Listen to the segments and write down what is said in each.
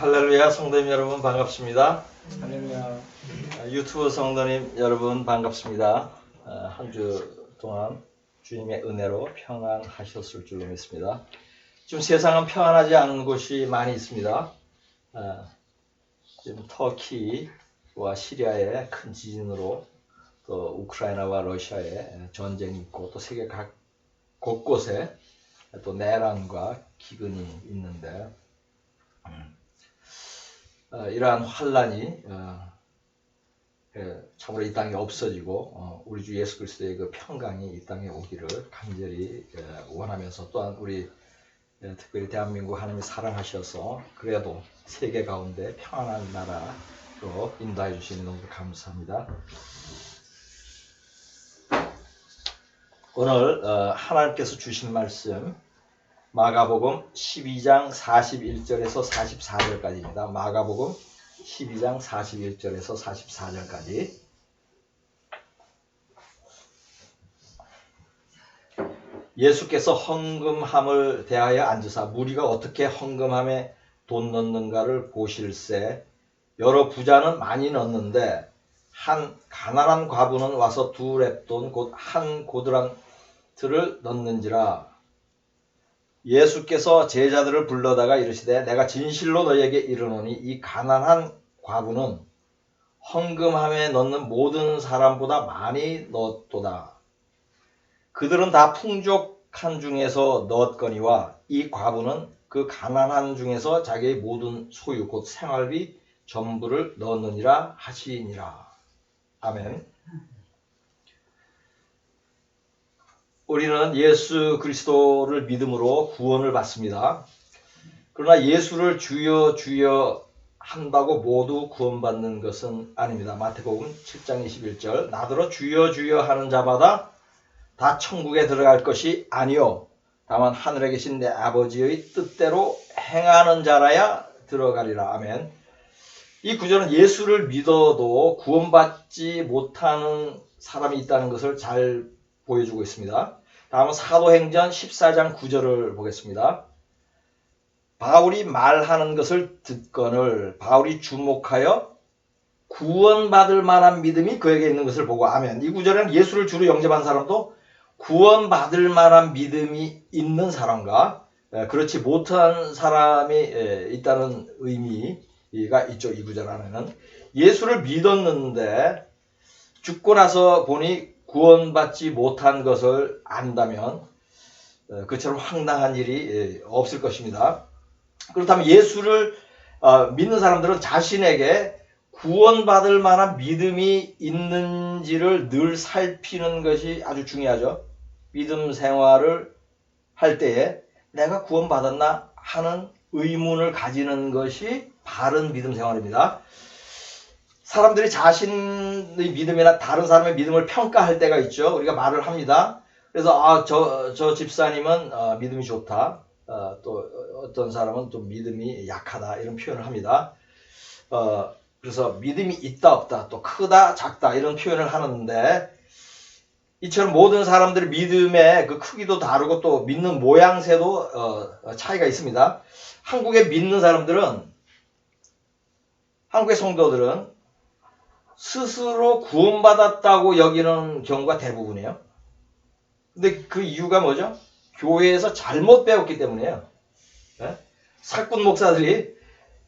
할렐루야 성도님 여러분 반갑습니다. 할렐루야. 유튜브 성도님 여러분 반갑습니다. 한 주 동안 주님의 은혜로 평안하셨을 줄로 믿습니다. 지금 세상은 평안하지 않은 곳이 많이 있습니다. 지금 터키와 시리아의 큰 지진으로 또 우크라이나와 러시아의 전쟁이 있고 또 세계 각 곳곳에 또 내란과 기근이 있는데 이러한 환란이 참으로 이 땅에 없어지고 우리 주 예수 그리스도의 그 평강이 이 땅에 오기를 간절히 원하면서 또한 우리 특별히 대한민국 하나님이 사랑하셔서 그래도 세계 가운데 평안한 나라로 인도해 주시니 너무 감사합니다. 오늘 하나님께서 주신 말씀 마가복음 12장 41절에서 44절까지입니다. 마가복음 12장 41절에서 44절까지. 예수께서 헌금함을 대하여 앉으사 무리가 어떻게 헌금함에 돈 넣는가를 보실새 여러 부자는 많이 넣는데 한 가난한 과부는 와서 두 렙돈 곧 한 고드란트를 넣는지라. 예수께서 제자들을 불러다가 이르시되 내가 진실로 너희에게 이르노니 이 가난한 과부는 헌금함에 넣는 모든 사람보다 많이 넣었도다. 그들은 다 풍족한 중에서 넣었거니와 이 과부는 그 가난한 중에서 자기의 모든 소유 곧 생활비 전부를 넣었느니라 하시니라. 아멘. 우리는 예수 그리스도를 믿음으로 구원을 받습니다. 그러나 예수를 주여 주여 한다고 모두 구원받는 것은 아닙니다. 마태복음 7장 21절 나더러 주여 주여 하는 자마다 다 천국에 들어갈 것이 아니요 다만 하늘에 계신 내 아버지의 뜻대로 행하는 자라야 들어가리라. 아멘. 이 구절은 예수를 믿어도 구원받지 못하는 사람이 있다는 것을 잘 보여주고 있습니다. 다음은 사도행전 14장 9절을 보겠습니다. 바울이 말하는 것을 듣거늘 바울이 주목하여 구원받을 만한 믿음이 그에게 있는 것을 보고 아멘. 이 구절은 예수를 주로 영접한 사람도 구원받을 만한 믿음이 있는 사람과 그렇지 못한 사람이 있다는 의미가 있죠. 이 구절 안에는 예수를 믿었는데 죽고 나서 보니 구원받지 못한 것을 안다면 그처럼 황당한 일이 없을 것입니다. 그렇다면 예수를 믿는 사람들은 자신에게 구원받을 만한 믿음이 있는지를 늘 살피는 것이 아주 중요하죠. 믿음 생활을 할 때에 내가 구원받았나 하는 의문을 가지는 것이 바른 믿음 생활입니다. 사람들이 자신의 믿음이나 다른 사람의 믿음을 평가할 때가 있죠. 우리가 말을 합니다. 그래서 저 집사님은 믿음이 좋다. 또 어떤 사람은 좀 믿음이 약하다. 이런 표현을 합니다. 그래서 믿음이 있다 없다 또 크다 작다 이런 표현을 하는데 이처럼 모든 사람들의 믿음의 그 크기도 다르고 또 믿는 모양새도 차이가 있습니다. 한국의 믿는 사람들은 한국의 성도들은 스스로 구원받았다고 여기는 경우가 대부분이에요. 근데 그 이유가 뭐죠? 교회에서 잘못 배웠기 때문이에요. 사꾼 목사들이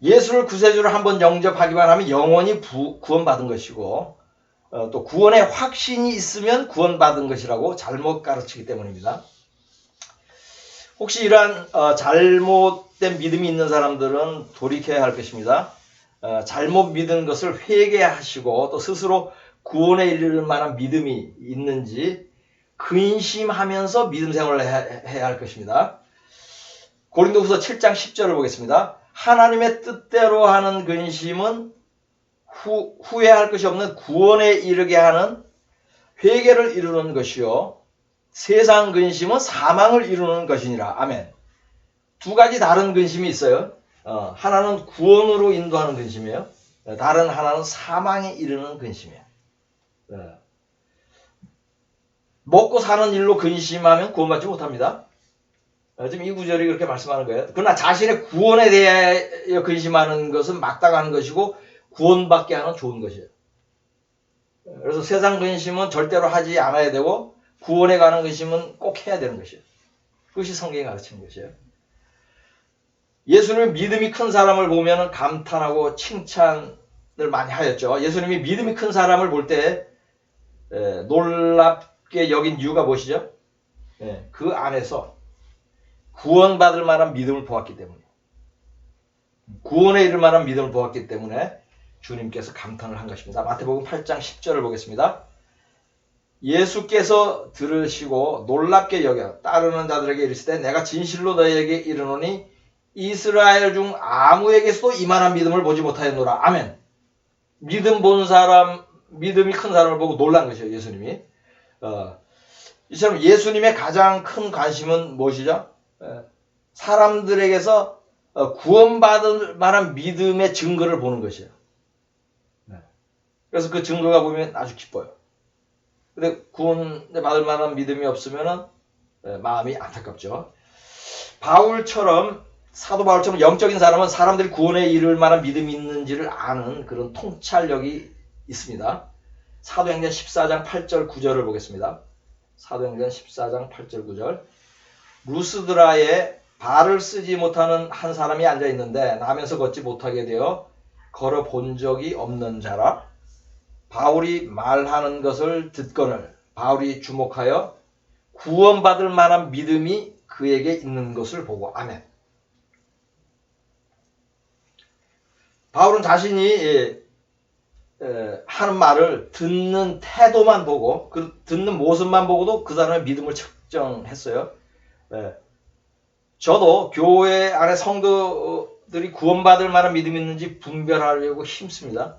예수를 구세주로 한번 영접하기만 하면 영원히 구원받은 것이고 또 구원의 확신이 있으면 구원받은 것이라고 잘못 가르치기 때문입니다. 혹시 이러한 잘못된 믿음이 있는 사람들은 돌이켜야 할 것입니다. 잘못 믿은 것을 회개하시고 또 스스로 구원에 이르를 만한 믿음이 있는지 근심하면서 믿음 생활을 해야 할 것입니다. 고린도후서 7장 10절을 보겠습니다. 하나님의 뜻대로 하는 근심은 후회할 것이 없는 구원에 이르게 하는 회개를 이루는 것이요 세상 근심은 사망을 이루는 것이니라. 아멘. 두 가지 다른 근심이 있어요. 하나는 구원으로 인도하는 근심이에요. 다른 하나는 사망에 이르는 근심이에요. 먹고 사는 일로 근심하면 구원받지 못합니다. 지금 이 구절이 그렇게 말씀하는 거예요. 그러나 자신의 구원에 대하여 근심하는 것은 마땅한 것이고 구원받게 하는 좋은 것이에요. 그래서 세상 근심은 절대로 하지 않아야 되고 구원에 관한 근심은 꼭 해야 되는 것이에요. 그것이 성경이 가르치는 것이에요. 예수님의 믿음이 큰 사람을 보면 감탄하고 칭찬을 많이 하였죠. 예수님이 믿음이 큰 사람을 볼 때 놀랍게 여긴 이유가 무엇이죠? 그 안에서 구원받을 만한 믿음을 보았기 때문에, 구원에 이를 만한 믿음을 보았기 때문에 주님께서 감탄을 한 것입니다. 마태복음 8장 10절을 보겠습니다. 예수께서 들으시고 놀랍게 여겨 따르는 자들에게 이르시되 내가 진실로 너희에게 이르노니 이스라엘 중 아무에게서도 이만한 믿음을 보지 못하였노라. 아멘. 믿음 본 사람, 믿음이 큰 사람을 보고 놀란 것이에요. 예수님이. 이처럼 예수님의 가장 큰 관심은 무엇이죠? 사람들에게서 구원받을 만한 믿음의 증거를 보는 것이에요. 그래서 그 증거가 보면 아주 기뻐요. 근데 구원받을 만한 믿음이 없으면 마음이 안타깝죠. 사도 바울처럼 영적인 사람은 사람들이 구원에 이를 만한 믿음이 있는지를 아는 그런 통찰력이 있습니다. 사도행전 14장 8절 9절을 보겠습니다. 사도행전 14장 8절 9절. 루스드라에 발을 쓰지 못하는 한 사람이 앉아 있는데 나면서 걷지 못하게 되어 걸어 본 적이 없는 자라. 바울이 말하는 것을 듣거늘 바울이 주목하여 구원받을 만한 믿음이 그에게 있는 것을 보고. 아멘. 바울은 자신이 하는 말을 듣는 태도만 보고, 그 듣는 모습만 보고도 그 사람의 믿음을 측정했어요. 저도 교회 안에 성도들이 구원받을 만한 믿음이 있는지 분별하려고 힘씁니다.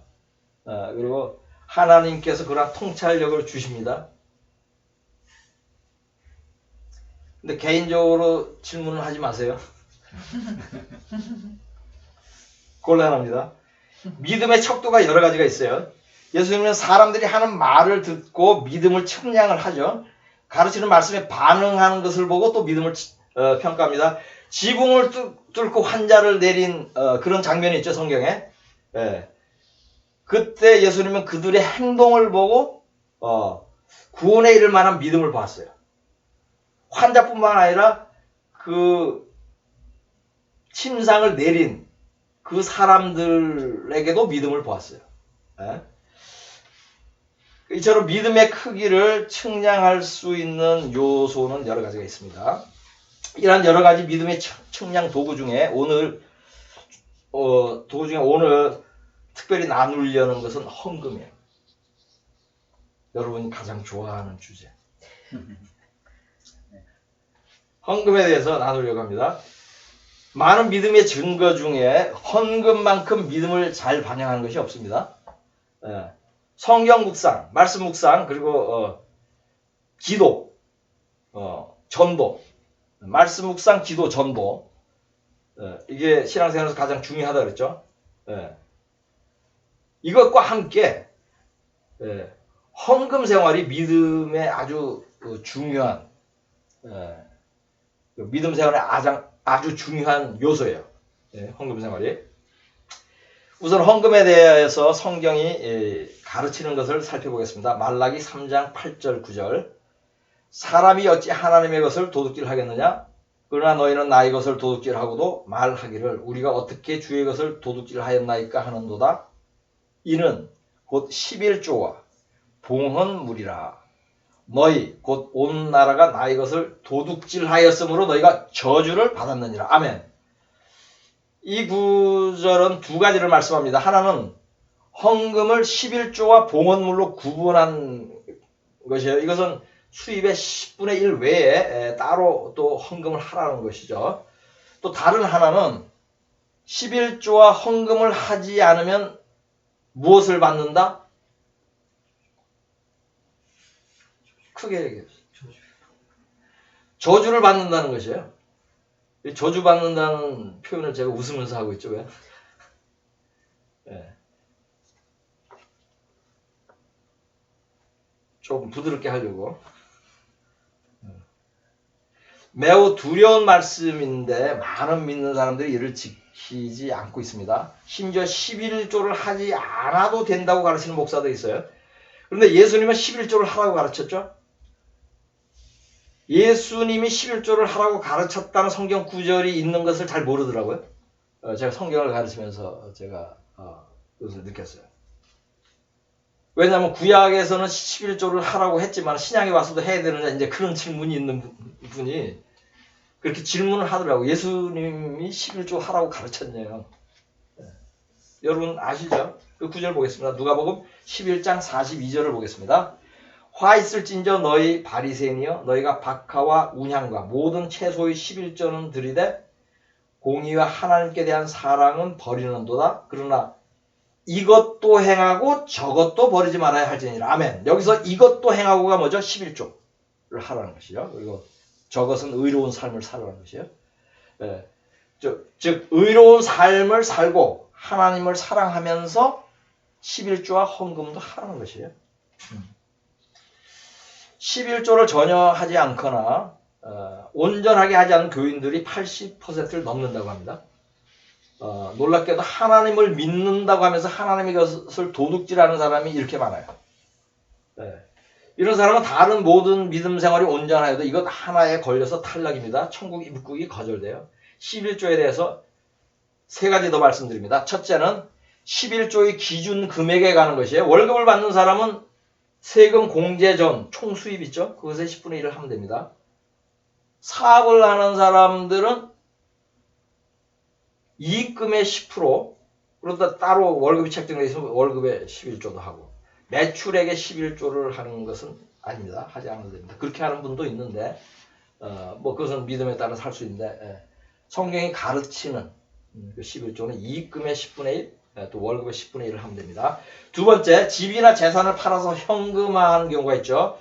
그리고 하나님께서 그런 통찰력을 주십니다. 근데 개인적으로 질문을 하지 마세요. 곤란합니다. 믿음의 척도가 여러 가지가 있어요. 예수님은 사람들이 하는 말을 듣고 믿음을 측량을 하죠. 가르치는 말씀에 반응하는 것을 보고 또 믿음을 평가합니다. 지붕을 뚫고 환자를 내린 그런 장면이 있죠, 성경에. 그때 예수님은 그들의 행동을 보고 구원에 이를 만한 믿음을 보았어요. 환자뿐만 아니라 그 침상을 내린 그 사람들에게도 믿음을 보았어요. 이처럼 믿음의 크기를 측량할 수 있는 요소는 여러 가지가 있습니다. 이러한 여러 가지 믿음의 측량 도구 중에 오늘 특별히 나누려는 것은 헌금이에요. 여러분이 가장 좋아하는 주제. 헌금에 대해서 나누려고 합니다. 많은 믿음의 증거 중에 헌금만큼 믿음을 잘 반영하는 것이 없습니다. 성경 묵상, 말씀 묵상, 그리고 기도, 전도, 말씀 묵상, 기도, 전도, 이게 신앙생활에서 가장 중요하다 그랬죠. 이것과 함께 헌금 생활이 믿음의 아주 중요한 믿음 생활의 아주 중요한 요소예요. 헌금 생활이. 우선 헌금에 대해서 성경이 가르치는 것을 살펴보겠습니다. 말라기 3장 8절 9절. 사람이 어찌 하나님의 것을 도둑질하겠느냐? 그러나 너희는 나의 것을 도둑질하고도 말하기를 우리가 어떻게 주의 것을 도둑질하였나이까 하는도다. 이는 곧 11조와 봉헌물이라. 너희 곧 온 나라가 나의 것을 도둑질하였으므로 너희가 저주를 받았느니라. 아멘. 이 구절은 두 가지를 말씀합니다. 하나는 헌금을 11조와 봉헌물로 구분한 것이에요. 이것은 수입의 10분의 1 외에 따로 또 헌금을 하라는 것이죠. 또 다른 하나는 11조와 헌금을 하지 않으면 무엇을 받는다? 크게 얘기해요. 저주를 받는다는 것이에요. 저주 받는다는 표현을 제가 웃으면서 하고 있죠. 왜? 좀 부드럽게 하려고. 매우 두려운 말씀인데 많은 믿는 사람들이 이를 지키지 않고 있습니다. 심지어 11조를 하지 않아도 된다고 가르치는 목사도 있어요. 그런데 예수님은 11조를 하라고 가르쳤죠. 예수님이 11조를 하라고 가르쳤다는 성경 구절이 있는 것을 잘 모르더라고요. 제가 성경을 가르치면서 제가 그것을 느꼈어요. 왜냐하면 구약에서는 11조를 하라고 했지만 신약에 와서도 해야 되느냐 이제 그런 질문이 있는 분이 그렇게 질문을 하더라고요. 예수님이 11조 하라고 가르쳤네요. 여러분 아시죠? 그 구절 보겠습니다. 누가복음 11장 42절을 보겠습니다. 화 있을진저 너희 바리새인이여 너희가 박하와 운향과 모든 채소의 11조는 드리되 공의와 하나님께 대한 사랑은 버리는도다. 그러나 이것도 행하고 저것도 버리지 말아야 할지니라. 아멘. 여기서 이것도 행하고가 뭐죠? 11조를 하라는 것이죠. 그리고 저것은 의로운 삶을 살라는 것이에요. 예. 즉 의로운 삶을 살고 하나님을 사랑하면서 11조와 헌금도 하라는 것이에요. 11조를 전혀 하지 않거나 온전하게 하지 않은 교인들이 80%를 넘는다고 합니다. 놀랍게도 하나님을 믿는다고 하면서 하나님의 것을 도둑질하는 사람이 이렇게 많아요. 네. 이런 사람은 다른 모든 믿음 생활이 온전하여도 이것 하나에 걸려서 탈락입니다. 천국 입국이 거절돼요. 11조에 대해서 세 가지 더 말씀드립니다. 첫째는 11조의 기준 금액에 가는 것이에요. 월급을 받는 사람은 세금 공제 전 총 수입 있죠? 그것의 10분의 1을 하면 됩니다. 사업을 하는 사람들은 이익금의 10%, 그러다 따로 월급이 책정되어 있으면 월급의 11조도 하고, 매출액의 11조를 하는 것은 아닙니다. 하지 않아도 됩니다. 그렇게 하는 분도 있는데, 뭐 그것은 믿음에 따라서 할 수 있는데, 성경이 가르치는 그 11조는 이익금의 10분의 1, 또 월급의 10분의 1을 하면 됩니다. 두 번째, 집이나 재산을 팔아서 현금화하는 경우가 있죠.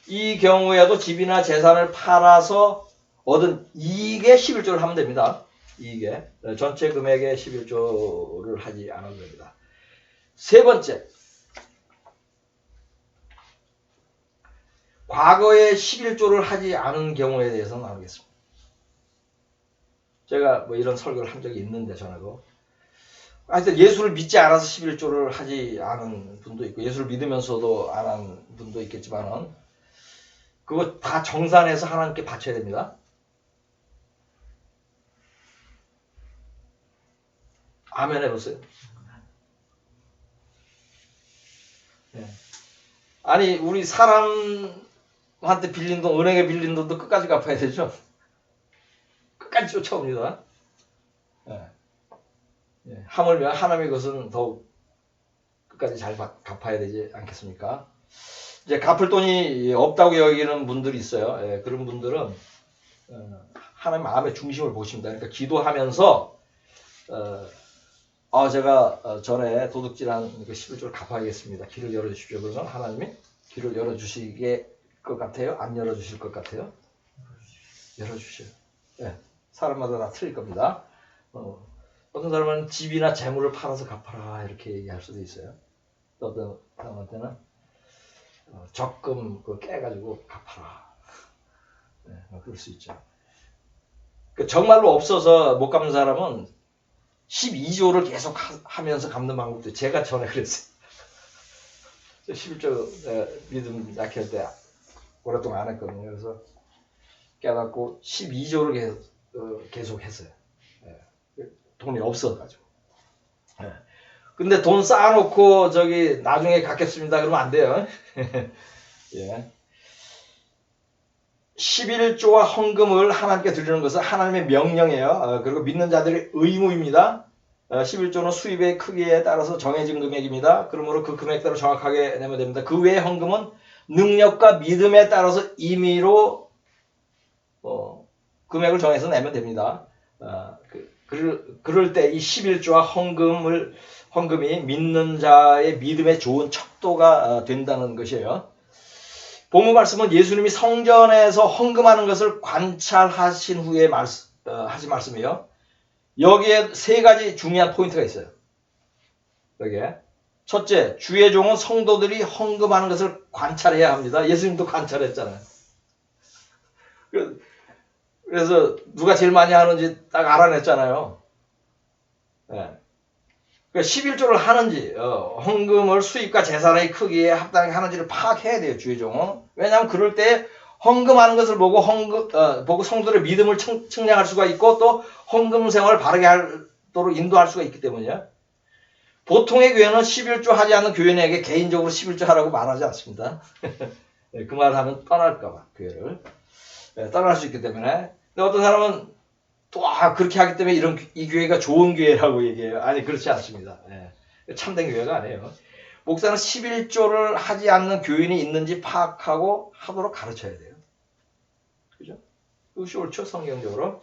이 경우에도 집이나 재산을 팔아서 얻은 이익의 11조를 하면 됩니다. 이익에 전체 금액의 11조를 하지 않아도 됩니다. 세 번째, 과거에 11조를 하지 않은 경우에 대해서 나누겠습니다. 제가 뭐 이런 설교를 한 적이 있는데 전에도 하여튼 예수를 믿지 않아서 11조를 하지 않은 분도 있고 예수를 믿으면서도 안 한 분도 있겠지만은 그거 다 정산해서 하나님께 바쳐야 됩니다. 아멘 해보세요. 네. 아니 우리 사람한테 빌린 돈, 은행에 빌린 돈도 끝까지 갚아야 되죠. 끝까지 쫓아옵니다. 네. 네. 하물며 하나님의 것은 더욱 끝까지 잘 갚아야 되지 않겠습니까? 이제 갚을 돈이 없다고 여기는 분들이 있어요. 예, 그런 분들은 하나님 마음의 중심을 보십니다. 그러니까 기도하면서 제가 전에 도둑질한 그 11조를 갚아야겠습니다. 길을 열어주십시오. 그러면 하나님이 길을 열어주실 것 같아요? 안 열어주실 것 같아요? 열어주셔요. 네, 사람마다 다 틀릴 겁니다. 어떤 사람은 집이나 재물을 팔아서 갚아라 이렇게 얘기할 수도 있어요. 또 어떤 사람한테는 적금 깨가지고 갚아라. 네, 그럴 수 있죠. 정말로 없어서 못 갚는 사람은 12조를 계속 하면서 갚는 방법도 제가 전에 그랬어요. 11조 믿음 약할 때 오랫동안 안 했거든요. 그래서 깨닫고 12조를 계속 했어요. 돈이 없어가지고. 근데 돈 쌓아놓고 나중에 갚겠습니다. 그러면 안 돼요. 예. 11조와 헌금을 하나님께 드리는 것은 하나님의 명령이에요. 그리고 믿는 자들의 의무입니다. 11조는 수입의 크기에 따라서 정해진 금액입니다. 그러므로 그 금액대로 정확하게 내면 됩니다. 그 외의 헌금은 능력과 믿음에 따라서 임의로 금액을 정해서 내면 됩니다. 그럴 때 이 11조와 헌금이 믿는 자의 믿음에 좋은 척도가 된다는 것이에요. 본문 말씀은 예수님이 성전에서 헌금하는 것을 관찰하신 후에 하신 말씀이에요. 여기에 세 가지 중요한 포인트가 있어요. 여기에. 첫째, 주의 종은 성도들이 헌금하는 것을 관찰해야 합니다. 예수님도 관찰했잖아요. 그래서 누가 제일 많이 하는지 딱 알아냈잖아요. 예. 그러니까 11조를 하는지 헌금을 수입과 재산의 크기에 합당하게 하는지를 파악해야 돼요. 주의종. 왜냐하면 그럴 때 헌금하는 것을 보고 보고 성도의 믿음을 측량할 수가 있고 또 헌금 생활을 바르게 하도록 인도할 수가 있기 때문이에요. 보통의 교회는 11조 하지 않는 교인에게 개인적으로 11조 하라고 말하지 않습니다. 그 말을 하면 떠날까봐 교회를 떠날 수 있기 때문에. 근데 어떤 사람은 또 그렇게 하기 때문에 이 교회가 좋은 교회라고 얘기해요. 아니 그렇지 않습니다. 참된 교회가 아니에요. 목사는 11조를 하지 않는 교인이 있는지 파악하고 하도록 가르쳐야 돼요. 그죠? 그것이 옳죠, 성경적으로.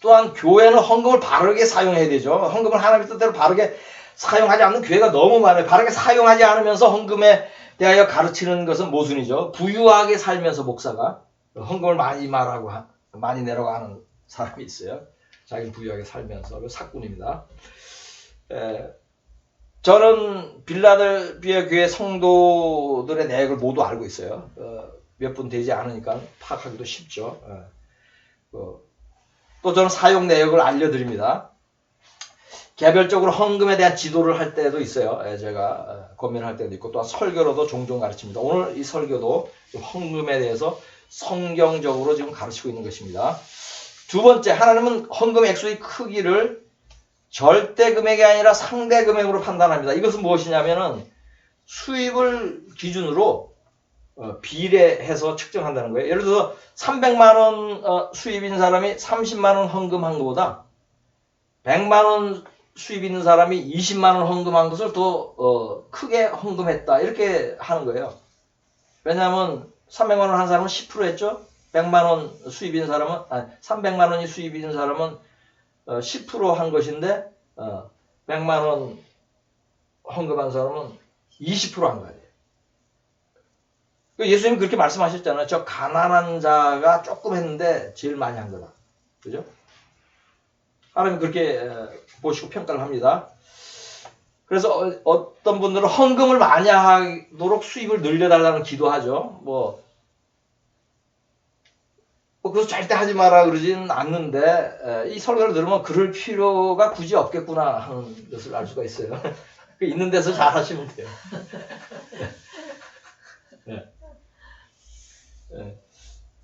또한 교회는 헌금을 바르게 사용해야 되죠. 헌금을 하나님의 뜻대로 바르게 사용하지 않는 교회가 너무 많아요. 바르게 사용하지 않으면서 헌금에 대하여 가르치는 것은 모순이죠. 부유하게 살면서 목사가 헌금을 많이 내라고 하는 사람이 있어요. 자기는 부유하게 살면서. 그 사꾼입니다. 저는 빌라델비아 교회 성도들의 내역을 모두 알고 있어요. 몇 분 되지 않으니까 파악하기도 쉽죠. 또 저는 사용 내역을 알려드립니다. 개별적으로 헌금에 대한 지도를 할 때도 있어요. 제가 고민할 때도 있고 또한 설교로도 종종 가르칩니다. 오늘 이 설교도 헌금에 대해서 성경적으로 지금 가르치고 있는 것입니다. 두 번째, 하나님은 헌금 액수의 크기를 절대 금액이 아니라 상대 금액으로 판단합니다. 이것은 무엇이냐면은 수입을 기준으로 비례해서 측정한다는 거예요. 예를 들어서 300만 원 수입인 사람이 30만 원 헌금한 것보다 100만 원 수입 있는 사람이 20만 원 헌금한 것을 더 크게 헌금했다. 이렇게 하는 거예요. 왜냐하면 300만 원 한 사람은 10% 했죠. 100만 원 수입인 사람은 300만 원이 수입인 사람은 10% 한 것인데 100만 원 헌금한 사람은 20%한 거예요. 예수님 그렇게 말씀하셨잖아요. 저 가난한 자가 조금 했는데 제일 많이 한 거다. 그죠? 하나님 그렇게 보시고 평가를 합니다. 그래서 어떤 분들은 헌금을 많이 하도록 수입을 늘려달라는 기도하죠. 그래서 절대 하지 마라 그러진 않는데 이 설교를 들으면 그럴 필요가 굳이 없겠구나 하는 것을 알 수가 있어요. 있는 데서 잘 하시면 돼요.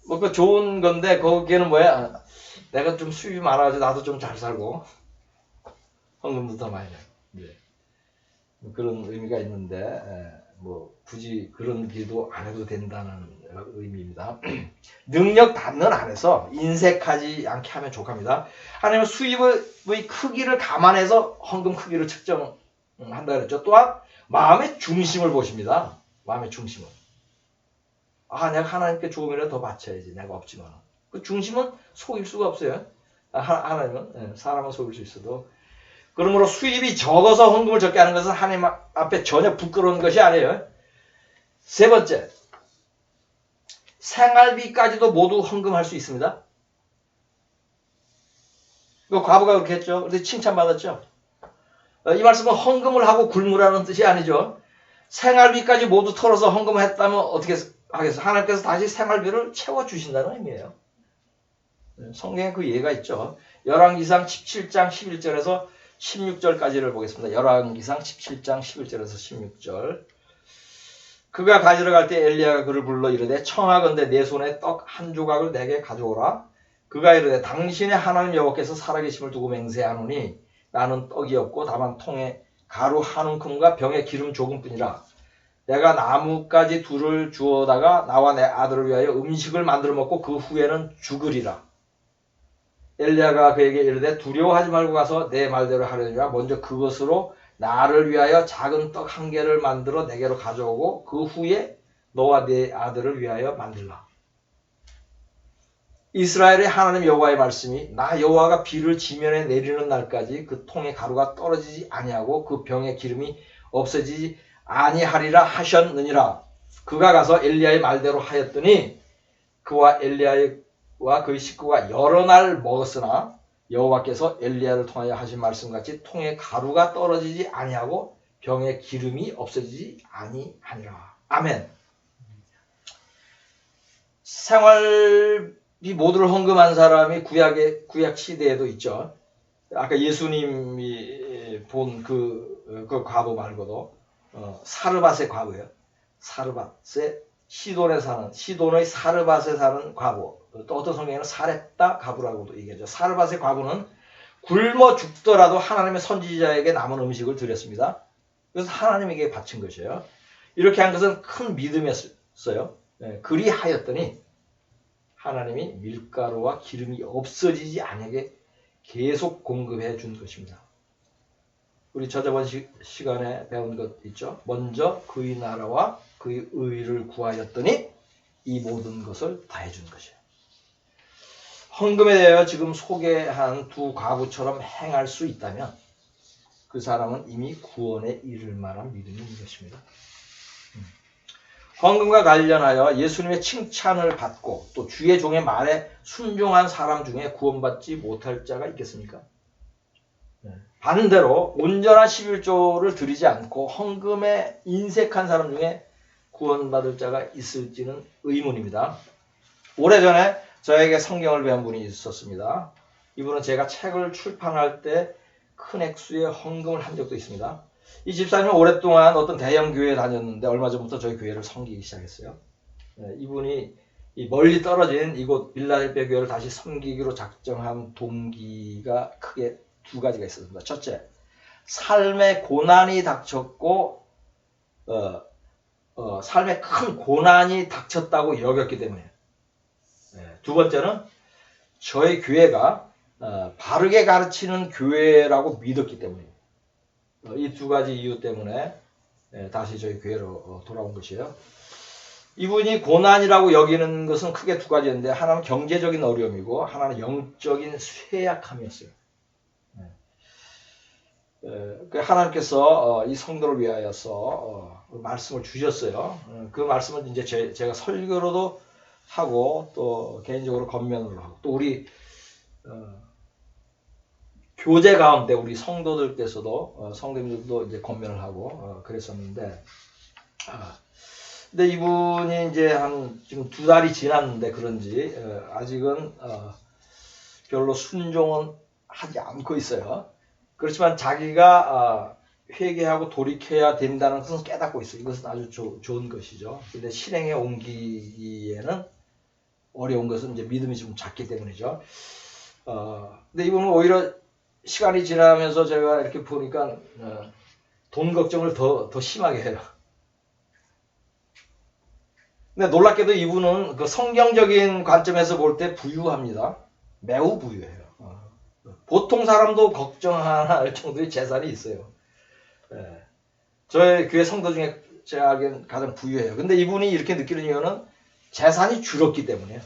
그 좋은 건데 거기에는 뭐야? 내가 좀 수입이 많아가지고 나도 좀 잘 살고 헌금도 더 많이 내. 그런 의미가 있는데 굳이 그런 기도 안 해도 된다는 의미입니다. 능력 닿는 안에서 인색하지 않게 하면 족합니다. 하나님은 수입의 크기를 감안해서 헌금 크기를 측정한다 그랬죠. 또한 마음의 중심을 보십니다. 마음의 중심을. 내가 하나님께 조금이라도 더 바쳐야지. 내가 없지만. 그 중심은 속일 수가 없어요. 하나님은 사람은 속일 수 있어도. 그러므로 수입이 적어서 헌금을 적게 하는 것은 하나님 앞에 전혀 부끄러운 것이 아니에요. 세 번째, 생활비까지도 모두 헌금할 수 있습니다. 과부가 그렇게 했죠. 그런데 칭찬받았죠. 이 말씀은 헌금을 하고 굶으라는 뜻이 아니죠. 생활비까지 모두 털어서 헌금을 했다면 어떻게 하겠어요? 하나님께서 다시 생활비를 채워주신다는 의미예요. 성경에 그 예가 있죠. 열왕기상 17장 11절에서 16절까지를 보겠습니다. 열왕기상 17장 11절에서 16절. 그가 가지러 갈 때 엘리야가 그를 불러 이르되 청하건대 내 손에 떡 한 조각을 내게 가져오라. 그가 이르되 당신의 하나님 여호와께서 살아계심을 두고 맹세하노니 나는 떡이 없고 다만 통에 가루 한 움큼과 병에 기름 조금뿐이라. 내가 나뭇가지 둘을 주어다가 나와 내 아들을 위하여 음식을 만들어 먹고 그 후에는 죽으리라. 엘리야가 그에게 이르되 두려워하지 말고 가서 내 말대로 하려니와 먼저 그것으로 나를 위하여 작은 떡 한 개를 만들어 내게로 가져오고 그 후에 너와 네 아들을 위하여 만들라. 이스라엘의 하나님 여호와의 말씀이 나 여호와가 비를 지면에 내리는 날까지 그 통에 가루가 떨어지지 아니하고 그 병에 기름이 없어지지 아니하리라 하셨느니라. 그가 가서 엘리야의 말대로 하였더니 그와 엘리야와 그의 식구가 여러 날 먹었으나 여호와께서 엘리야를 통하여 하신 말씀같이 통에 가루가 떨어지지 아니하고 병에 기름이 없어지지 아니하니라. 아멘. 이 모두를 헌금한 사람이 구약 시대에도 있죠. 아까 예수님이 본 그 과부 말고도 사르밧의 과부예요. 사르밧의 시돈의 사르밧에 사는 과부. 또 어떤 성경에는 사렙다 과부라고도 얘기하죠. 사르밧의 과부는 굶어 죽더라도 하나님의 선지자에게 남은 음식을 드렸습니다. 그래서 하나님에게 바친 것이에요. 이렇게 한 것은 큰 믿음이었어요. 그리하였더니 하나님이 밀가루와 기름이 없어지지 않게 계속 공급해 준 것입니다. 우리 저저번 시간에 배운 것 있죠. 먼저 그의 나라와 그의 의를 구하였더니 이 모든 것을 다 해준 것이에요. 헌금에 대하여 지금 소개한 두 과부처럼 행할 수 있다면 그 사람은 이미 구원에 이를 만한 믿음이 있는 것입니다. 헌금과 관련하여 예수님의 칭찬을 받고 또 주의 종의 말에 순종한 사람 중에 구원받지 못할 자가 있겠습니까? 반대로 온전한 11조를 드리지 않고 헌금에 인색한 사람 중에 구원받을 자가 있을지는 의문입니다. 오래전에 저에게 성경을 배운 분이 있었습니다. 이분은 제가 책을 출판할 때 큰 액수의 헌금을 한 적도 있습니다. 이 집사님은 오랫동안 어떤 대형 교회에 다녔는데 얼마 전부터 저희 교회를 섬기기 시작했어요. 이분이 멀리 떨어진 이곳 빌라델피아 교회를 다시 섬기기로 작정한 동기가 크게 두 가지가 있었습니다. 첫째, 삶의 고난이 닥쳤고 삶에 큰 고난이 닥쳤다고 여겼기 때문에. 두 번째는 저희 교회가 바르게 가르치는 교회라고 믿었기 때문입니다. 이 두 가지 이유 때문에 다시 저희 교회로 돌아온 것이에요. 이분이 고난이라고 여기는 것은 크게 두 가지였는데 하나는 경제적인 어려움이고 하나는 영적인 쇠약함이었어요. 하나님께서 이 성도를 위하여서 말씀을 주셨어요. 그 말씀을 이제 제가 설교로도 하고 또 개인적으로 권면을 하고 또 우리 교제 가운데 우리 성도들께서도 성도님들도 이제 권면을 하고 그랬었는데 근데 이분이 이제 지금 2달이 지났는데 그런지 아직은 별로 순종은 하지 않고 있어요. 그렇지만 자기가 회개하고 돌이켜야 된다는 것은 깨닫고 있어요. 이것은 아주 좋은 것이죠. 근데 실행에 옮기기에는 어려운 것은 이제 믿음이 좀 작기 때문이죠. 근데 이분은 오히려 시간이 지나면서 제가 이렇게 보니까 돈 걱정을 더 심하게 해요. 근데 놀랍게도 이분은 그 성경적인 관점에서 볼 때 부유합니다. 매우 부유해요. 보통 사람도 걱정할 정도의 재산이 있어요. 저희 교회 성도 중에 제가 알기엔 가장 부유해요. 근데 이분이 이렇게 느끼는 이유는 재산이 줄었기 때문이에요.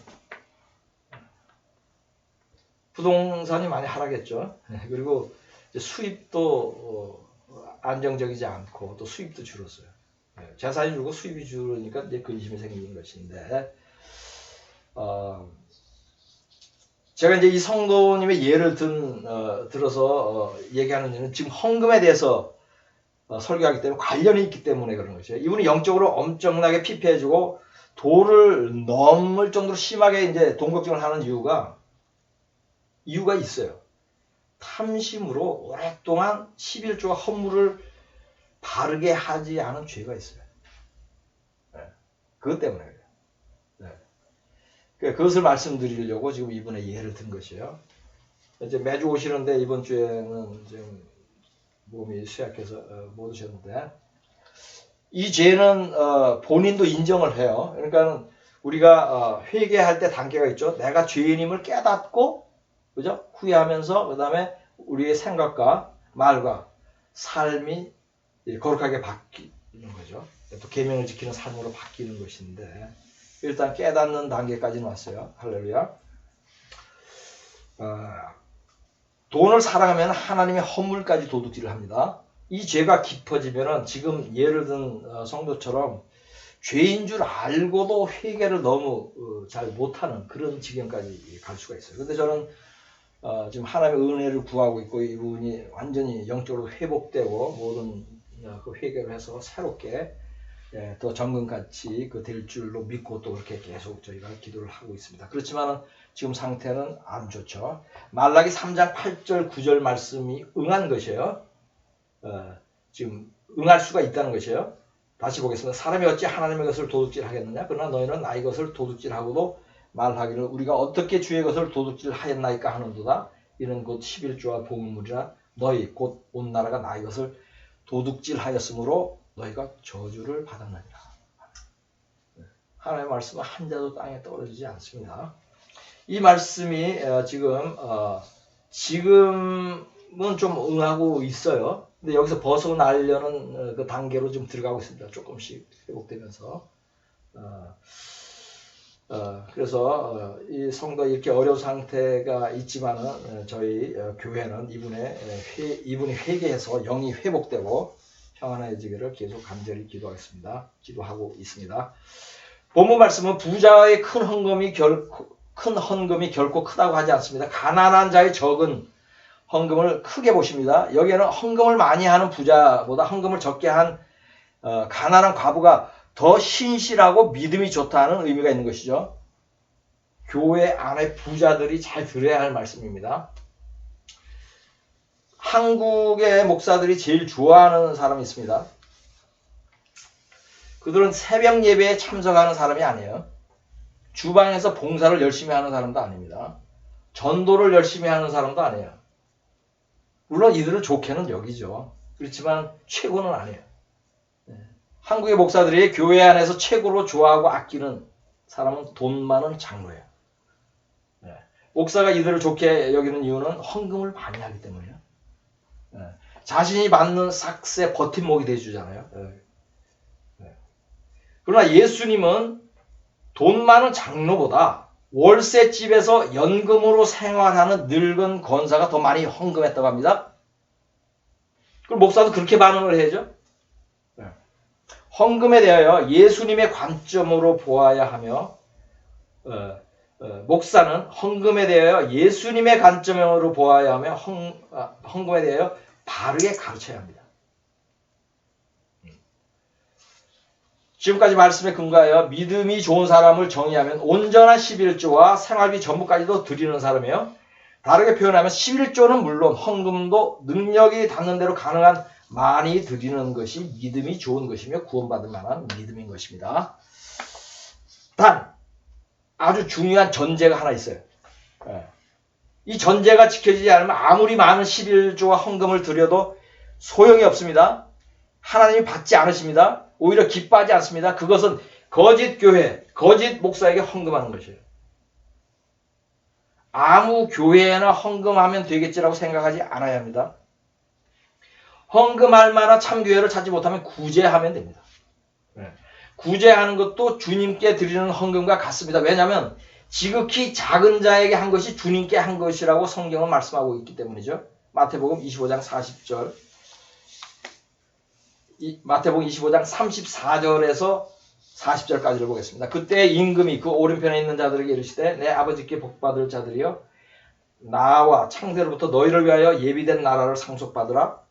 부동산이 많이 하락했죠. 그리고 수입도 안정적이지 않고 또 수입도 줄었어요. 재산이 줄고 수입이 줄으니까 이제 근심이 생기는 것인데, 제가 이제 이 성도님의 예를 들어서 얘기하는 이유는 지금 헌금에 대해서 설교하기 때문에 관련이 있기 때문에 그런 것이에요. 이분이 영적으로 엄청나게 피폐해지고 도를 넘을 정도로 심하게 이제 돈 걱정을 하는 이유가 있어요. 탐심으로 오랫동안 11조와 헌물을 바르게 하지 않은 죄가 있어요. 그것 때문에 그래요. 그것을 말씀드리려고 지금 이번에 예를 든 것이에요. 이제 매주 오시는데 이번 주에는 지금 몸이 쇠약해서 못 오셨는데 이 죄는 본인도 인정을 해요. 그러니까 우리가 회개할 때 단계가 있죠. 내가 죄인임을 깨닫고 그죠? 후회하면서 그 다음에 우리의 생각과 말과 삶이 거룩하게 바뀌는 거죠. 또 계명을 지키는 삶으로 바뀌는 것인데 일단 깨닫는 단계까지는 왔어요. 할렐루야. 돈을 사랑하면 하나님의 허물까지 도둑질을 합니다. 이 죄가 깊어지면은 지금 예를 든 성도처럼 죄인 줄 알고도 회개를 너무 잘 못하는 그런 지경까지 갈 수가 있어요. 근데 저는 지금 하나님의 은혜를 구하고 있고 이분이 완전히 영적으로 회복되고 모든 그 회개를 해서 새롭게 더 정금같이 될 줄로 믿고 또 그렇게 계속 저희가 기도를 하고 있습니다. 그렇지만 지금 상태는 안 좋죠. 말라기 3장 8절 9절 말씀이 응한 것이에요. 지금 응할 수가 있다는 것이에요. 다시 보겠습니다. 사람이 어찌 하나님의 것을 도둑질하겠느냐? 그러나 너희는 나의 것을 도둑질하고도 말하기를 우리가 어떻게 주의 것을 도둑질하였나이까 하는도다. 이는 곧 11조와 복음물이라 너희 곧 온 나라가 나의 것을 도둑질하였으므로 너희가 저주를 받았느니라. 하나님의 말씀은 한 자도 땅에 떨어지지 않습니다. 이 말씀이 지금은 좀 응하고 있어요. 근데 여기서 벗어나려는 그 단계로 좀 들어가고 있습니다. 조금씩 회복되면서. 그래서 이 성도 이렇게 어려운 상태가 있지만은 저희 교회는 이분이 회개해서 영이 회복되고 평안해지기를 계속 간절히 기도하고 있습니다. 본문 말씀은 부자의 큰 헌금이 결코 크다고 하지 않습니다. 가난한 자의 적은 헌금을 크게 보십니다. 여기에는 헌금을 많이 하는 부자보다 헌금을 적게 한 가난한 과부가 더 신실하고 믿음이 좋다는 의미가 있는 것이죠. 교회 안에 부자들이 잘 들어야 할 말씀입니다. 한국의 목사들이 제일 좋아하는 사람이 있습니다. 그들은 새벽 예배에 참석하는 사람이 아니에요. 주방에서 봉사를 열심히 하는 사람도 아닙니다. 전도를 열심히 하는 사람도 아니에요. 물론 이들을 좋게는 여기죠. 그렇지만 최고는 아니에요. 한국의 목사들이 교회 안에서 최고로 좋아하고 아끼는 사람은 돈 많은 장로예요. 목사가 이들을 좋게 여기는 이유는 헌금을 많이 하기 때문이에요. 자신이 받는 삭새 버팀목이 돼주잖아요. 그러나 예수님은 돈 많은 장로보다 월세집에서 연금으로 생활하는 늙은 권사가 더 많이 헌금했다고 합니다. 그럼 목사도 그렇게 반응을 해야죠. 헌금에 대하여 예수님의 관점으로 보아야 하며 목사는 헌금에 대하여 예수님의 관점으로 보아야 하며 헌금에 대하여 바르게 가르쳐야 합니다. 지금까지 말씀에 근거하여 믿음이 좋은 사람을 정의하면 온전한 11조와 생활비 전부까지도 드리는 사람이에요. 다르게 표현하면 11조는 물론 헌금도 능력이 닿는 대로 가능한 많이 드리는 것이 믿음이 좋은 것이며 구원받을 만한 믿음인 것입니다. 단 아주 중요한 전제가 하나 있어요. 이 전제가 지켜지지 않으면 아무리 많은 11조와 헌금을 드려도 소용이 없습니다. 하나님이 받지 않으십니다. 오히려 기뻐하지 않습니다. 그것은 거짓 교회, 거짓 목사에게 헌금하는 것이에요. 아무 교회에나 헌금하면 되겠지라고 생각하지 않아야 합니다. 헌금할 만한 참교회를 찾지 못하면 구제하면 됩니다. 구제하는 것도 주님께 드리는 헌금과 같습니다. 왜냐하면 지극히 작은 자에게 한 것이 주님께 한 것이라고 성경은 말씀하고 있기 때문이죠. 마태복음 25장 40절 마태복음 25장 34절에서 40절까지를 보겠습니다. 그때 임금이 그 오른편에 있는 자들에게 이르시되 내 아버지께 복받을 자들이여 나와 창세로부터 너희를 위하여 예비된 나라를 상속받으라.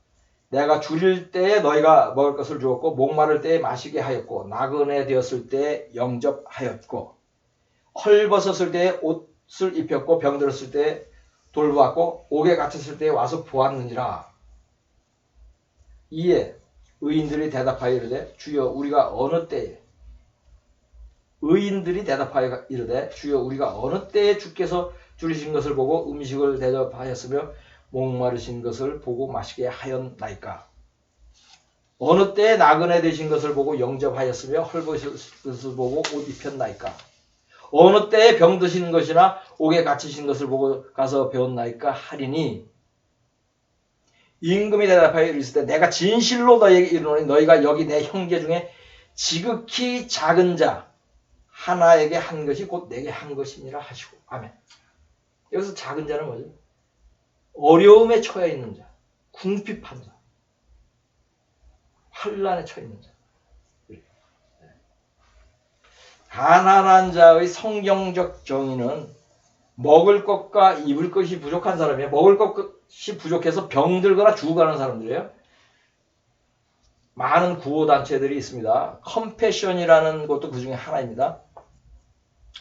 내가 줄일 때에 너희가 먹을 것을 주었고 목마를 때에 마시게 하였고 나그네 되었을 때에 영접하였고 헐벗었을 때에 옷을 입혔고 병들었을 때에 돌보았고 옥에 갇혔을 때에 와서 보았느니라. 이에 의인들이 대답하여 이르되 주여 우리가 어느 때에 주여 우리가 어느 때에 주께서 줄이신 것을 보고 음식을 대접하였으며 목마르신 것을 보고 마시게 하였나이까. 어느 때에 나그네 되신 것을 보고 영접하였으며 헐벗은 것을 보고 옷 입혔나이까. 어느 때에 병드신 것이나 옥에 갇히신 것을 보고 가서 배웠나이까 하리니 임금이 대답하여 이르시되 내가 진실로 너희에게 이르노니 너희가 여기 내 형제 중에 지극히 작은 자 하나에게 한 것이 곧 내게 한 것이니라 하시고. 아멘. 여기서 작은 자는 뭐죠? 어려움에 처해 있는 자, 궁핍한 자, 환난에 처해 있는 자. 가난한 자의 성경적 정의는 먹을 것과 입을 것이 부족한 사람이에요. 먹을 것이 부족해서 병들거나 죽어가는 사람들이에요. 많은 구호단체들이 있습니다. 컴패션이라는 것도 그 중에 하나입니다.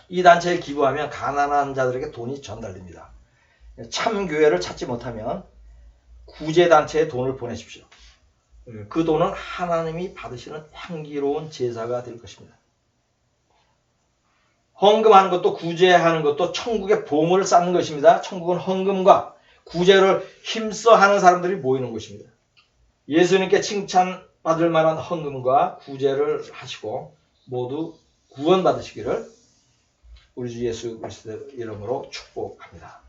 이 단체에 기부하면 가난한 자들에게 돈이 전달됩니다. 참 교회를 찾지 못하면 구제단체에 돈을 보내십시오. 그 돈은 하나님이 받으시는 향기로운 제사가 될 것입니다. 헌금하는 것도 구제하는 것도 천국의 보물을 쌓는 것입니다. 천국은 헌금과 구제를 힘써 하는 사람들이 모이는 곳입니다. 예수님께 칭찬받을 만한 헌금과 구제를 하시고 모두 구원받으시기를 우리 주 예수 그리스도의 이름으로 축복합니다.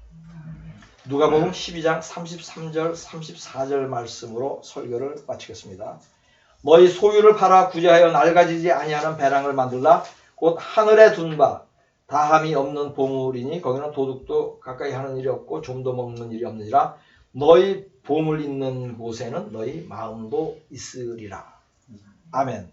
누가복음 12장 33절 34절 말씀으로 설교를 마치겠습니다. 너희 소유를 팔아 구제하여 낡아지지 아니하는 배랑을 만들라. 곧 하늘에 둔 바 다함이 없는 보물이니 거기는 도둑도 가까이 하는 일이 없고 좀도 먹는 일이 없느니라. 너희 보물 있는 곳에는 너희 마음도 있으리라. 아멘.